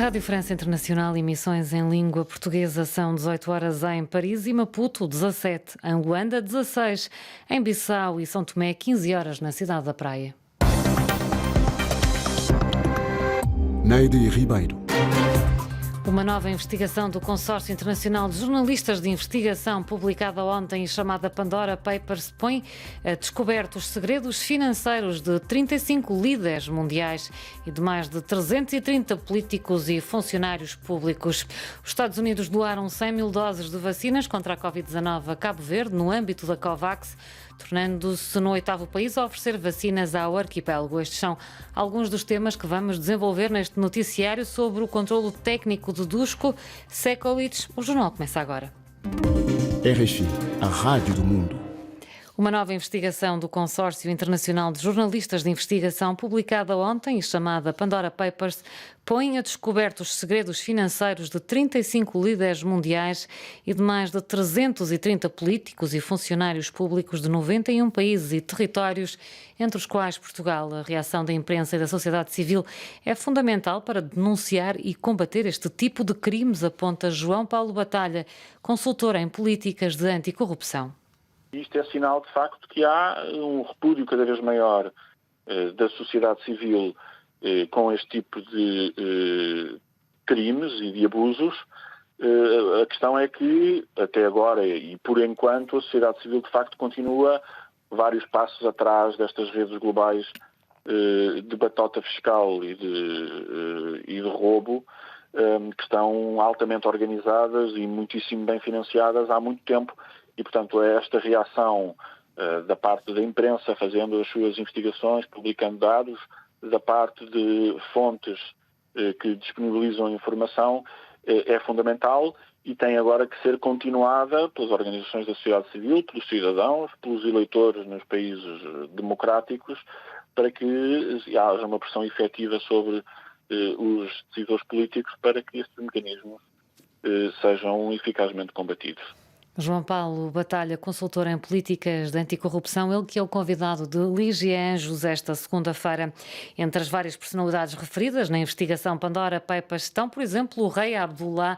Rádio França Internacional, emissões em língua portuguesa, são 18 horas em Paris e Maputo, 17 em Luanda, 16 em Bissau e São Tomé, 15 horas na cidade da Praia. Neide Ribeiro. Uma nova investigação do Consórcio Internacional de Jornalistas de Investigação, publicada ontem e chamada Pandora Papers, põe a descoberto os segredos financeiros de 35 líderes mundiais e de mais de 330 políticos e funcionários públicos. Os Estados Unidos doaram 100 mil doses de vacinas contra a Covid-19 a Cabo Verde, no âmbito da COVAX, tornando-se no 8º país a oferecer vacinas ao arquipélago. Estes são alguns dos temas que vamos desenvolver neste noticiário sobre o controlo técnico de Duško Sekulić. O jornal começa agora. RFI, a rádio do mundo. Uma nova investigação do Consórcio Internacional de Jornalistas de Investigação, publicada ontem e chamada Pandora Papers, põe a descoberto os segredos financeiros de 35 líderes mundiais e de mais de 330 políticos e funcionários públicos de 91 países e territórios, entre os quais Portugal. A reação da imprensa e da sociedade civil é fundamental para denunciar e combater este tipo de crimes, aponta João Paulo Batalha, consultor em políticas de anticorrupção. Isto é sinal, de facto, que há um repúdio cada vez maior da sociedade civil com este tipo de crimes e de abusos. A questão é que, até agora e por enquanto, a sociedade civil, de facto, continua vários passos atrás destas redes globais de batota fiscal e de roubo, que estão altamente organizadas e muitíssimo bem financiadas há muito tempo. E, portanto, é esta reação da parte da imprensa fazendo as suas investigações, publicando dados, da parte de fontes que disponibilizam informação, é fundamental e tem agora que ser continuada pelas organizações da sociedade civil, pelos cidadãos, pelos eleitores nos países democráticos, para que haja uma pressão efetiva sobre os decisores políticos para que estes mecanismos sejam eficazmente combatidos. João Paulo Batalha, consultor em políticas de anticorrupção, ele que é o convidado de Lígia Anjos esta segunda-feira. Entre as várias personalidades referidas na investigação Pandora Papers estão, por exemplo, o rei Abdullah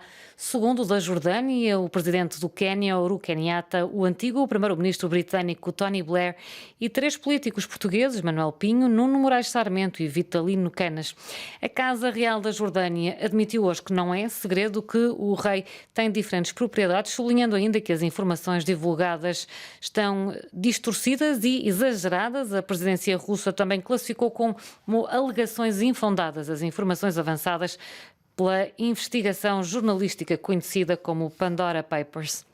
II da Jordânia, o presidente do Quênia, Uhuru Kenyatta, o antigo primeiro-ministro britânico Tony Blair e 3 políticos portugueses, Manuel Pinho, Nuno Moraes Sarmento e Vitalino Canas. A Casa Real da Jordânia admitiu hoje que não é segredo que o rei tem diferentes propriedades, sublinhando ainda que as informações divulgadas estão distorcidas e exageradas. A presidência russa também classificou como alegações infundadas as informações avançadas pela investigação jornalística conhecida como Pandora Papers.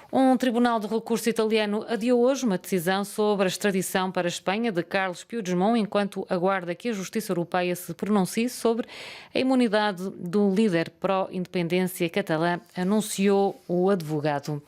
Um tribunal de recurso italiano adiou hoje uma decisão sobre a extradição para a Espanha de Carles Puigdemont, enquanto aguarda que a Justiça Europeia se pronuncie sobre a imunidade do líder pró-independência catalã, anunciou o advogado.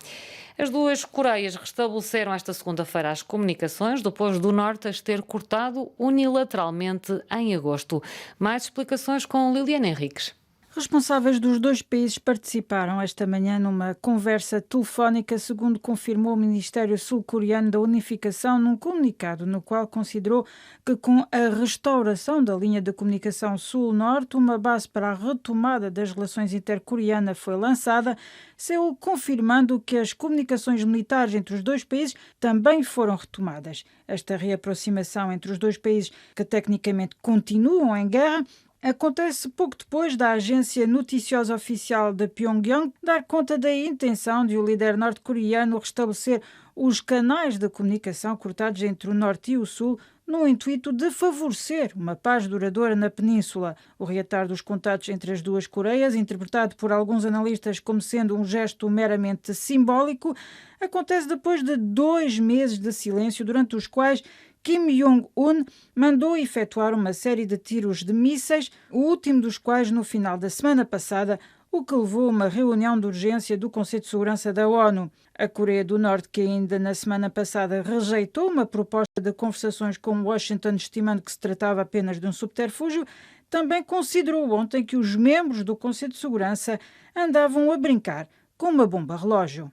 As duas Coreias restabeleceram esta segunda-feira as comunicações depois do Norte as ter cortado unilateralmente em agosto. Mais explicações com Liliana Henriques. Responsáveis dos dois países participaram esta manhã numa conversa telefónica, segundo confirmou o Ministério Sul-Coreano da Unificação num comunicado no qual considerou que com a restauração da linha de comunicação Sul-Norte, uma base para a retomada das relações intercoreanas foi lançada, Seul confirmando que as comunicações militares entre os dois países também foram retomadas. Esta reaproximação entre os dois países, que tecnicamente continuam em guerra, acontece pouco depois da agência noticiosa oficial de Pyongyang dar conta da intenção de o líder norte-coreano restabelecer os canais de comunicação cortados entre o Norte e o Sul, no intuito de favorecer uma paz duradoura na península. O reatar dos contatos entre as duas Coreias, interpretado por alguns analistas como sendo um gesto meramente simbólico, acontece depois de 2 meses de silêncio, durante os quais Kim Jong-un mandou efetuar uma série de tiros de mísseis, o último dos quais no final da semana passada, o que levou a uma reunião de urgência do Conselho de Segurança da ONU. A Coreia do Norte, que ainda na semana passada rejeitou uma proposta de conversações com Washington, estimando que se tratava apenas de um subterfúgio, também considerou ontem que os membros do Conselho de Segurança andavam a brincar com uma bomba relógio.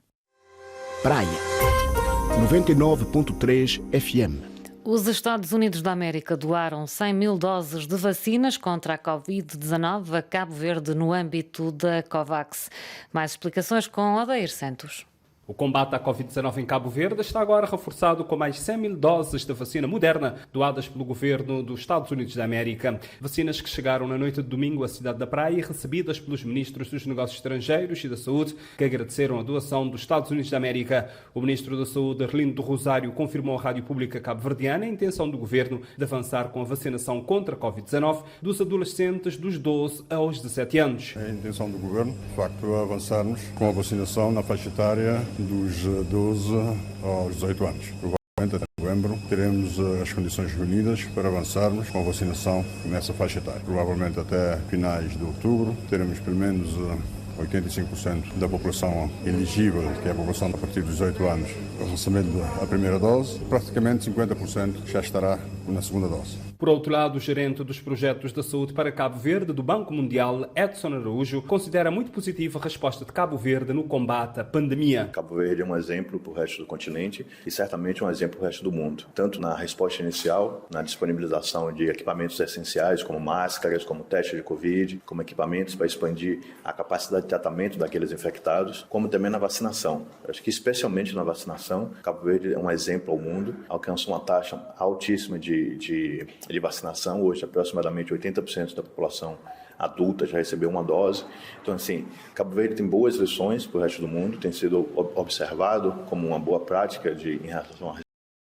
Praia 99.3 FM. Os Estados Unidos da América doaram 100 mil doses de vacinas contra a Covid-19 a Cabo Verde no âmbito da COVAX. Mais explicações com Odair Santos. O combate à Covid-19 em Cabo Verde está agora reforçado com mais 100 mil doses da vacina Moderna doadas pelo governo dos Estados Unidos da América. Vacinas que chegaram na noite de domingo à cidade da Praia e recebidas pelos ministros dos Negócios Estrangeiros e da Saúde, que agradeceram a doação dos Estados Unidos da América. O ministro da Saúde, Arlindo do Rosário, confirmou à Rádio Pública cabo-verdiana a intenção do governo de avançar com a vacinação contra a Covid-19 dos adolescentes dos 12 aos 17 anos. É a intenção do governo, de facto, avançarmos com a vacinação na faixa etária dos 12 aos 18 anos. Provavelmente até novembro teremos as condições reunidas para avançarmos com a vacinação nessa faixa etária. Provavelmente até finais de outubro teremos pelo menos 85% da população elegível, que é a população a partir dos 18 anos, recebendo a primeira dose. Praticamente 50% já estará na segunda dose. Por outro lado, o gerente dos projetos da saúde para Cabo Verde do Banco Mundial, Edson Araújo, considera muito positiva a resposta de Cabo Verde no combate à pandemia. Cabo Verde é um exemplo para o resto do continente e certamente um exemplo para o resto do mundo, tanto na resposta inicial, na disponibilização de equipamentos essenciais como máscaras, como teste de Covid, como equipamentos para expandir a capacidade de tratamento daqueles infectados, como também na vacinação. Acho que especialmente na vacinação, Cabo Verde é um exemplo ao mundo, alcança uma taxa altíssima de vacinação. Hoje, aproximadamente 80% da população adulta já recebeu uma dose. Então, assim, Cabo Verde tem boas lições para o resto do mundo, tem sido observado como uma boa prática em relação à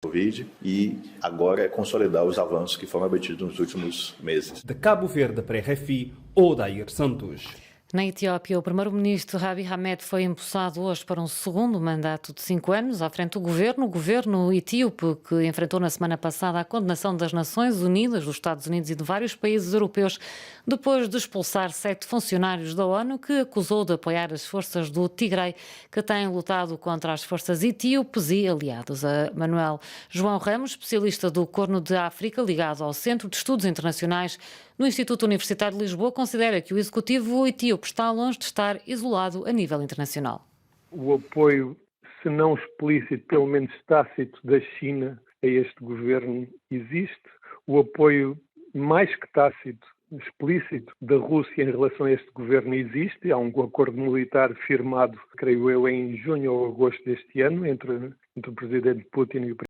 Covid, e agora é consolidar os avanços que foram obtidos nos últimos meses. De Cabo Verde para a RFI, Odair Santos. Na Etiópia, o primeiro-ministro Abiy Ahmed foi empossado hoje para um segundo mandato de 5 anos à frente do governo. O governo etíope, que enfrentou na semana passada a condenação das Nações Unidas, dos Estados Unidos e de vários países europeus, depois de expulsar 7 funcionários da ONU, que acusou de apoiar as forças do Tigray, que têm lutado contra as forças etíopes e aliados. A Manuel João Ramos, especialista do Corno de África, ligado ao Centro de Estudos Internacionais no Instituto Universitário de Lisboa, considera que o executivo etíope está longe de estar isolado a nível internacional. O apoio, se não explícito, pelo menos tácito, da China a este governo existe. O apoio mais que tácito, explícito, da Rússia em relação a este governo existe. Há um acordo militar firmado, creio eu, em junho ou agosto deste ano, entre o presidente Putin e o presidente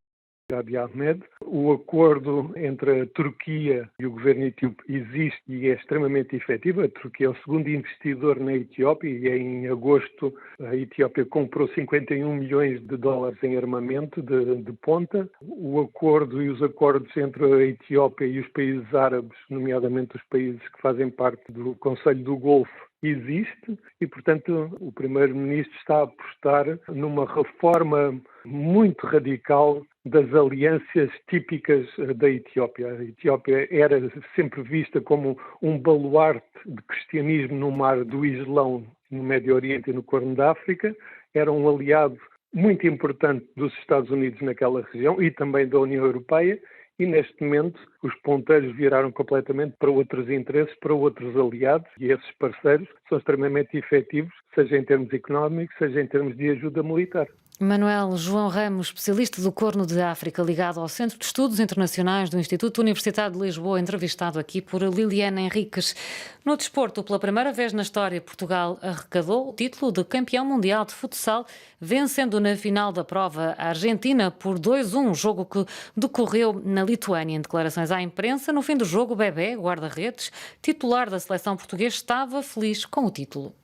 Abiy Ahmed. O acordo entre a Turquia e o governo etíope existe e é extremamente efetivo. A Turquia é o segundo investidor na Etiópia e em agosto a Etiópia comprou 51 milhões de dólares em armamento de ponta. O acordo e os acordos entre a Etiópia e os países árabes, nomeadamente os países que fazem parte do Conselho do Golfo, existe e, portanto, o primeiro-ministro está a apostar numa reforma muito radical das alianças típicas da Etiópia. A Etiópia era sempre vista como um baluarte de cristianismo no mar do Islão, no Médio Oriente e no Corno da África. Era um aliado muito importante dos Estados Unidos naquela região e também da União Europeia. E, neste momento, os ponteiros viraram completamente para outros interesses, para outros aliados, e esses parceiros são extremamente efetivos, seja em termos económicos, seja em termos de ajuda militar. Manuel João Ramos, especialista do Corno de África, ligado ao Centro de Estudos Internacionais do Instituto Universitário de Lisboa, entrevistado aqui por Liliana Henriques. No desporto, pela primeira vez na história, Portugal arrecadou o título de campeão mundial de futsal, vencendo na final da prova a Argentina por 2-1, jogo que decorreu na Lituânia. Em declarações à imprensa, no fim do jogo, Bebé, guarda-redes, titular da seleção portuguesa, estava feliz com o título.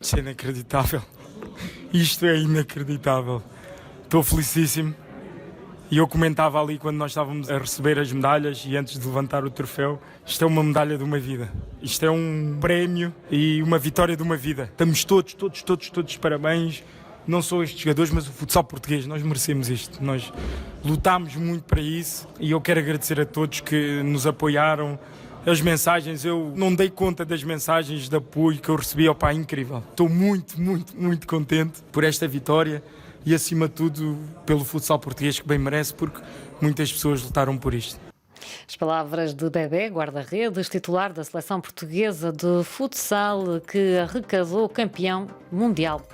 Isso é inacreditável. Isto é inacreditável. Estou felicíssimo. E eu comentava ali quando nós estávamos a receber as medalhas e antes de levantar o troféu, isto é uma medalha de uma vida. Isto é um prémio e uma vitória de uma vida. Estamos todos parabéns. Não só estes jogadores, mas o futsal português. Nós merecemos isto. Nós lutámos muito para isso e eu quero agradecer a todos que nos apoiaram. As mensagens, eu não dei conta das mensagens de apoio que eu recebi, opá, incrível. Estou muito contente por esta vitória e, acima de tudo, pelo futsal português, que bem merece, porque muitas pessoas lutaram por isto. As palavras de Bebé, guarda-redes, titular da seleção portuguesa de futsal, que arrecadou campeão mundial.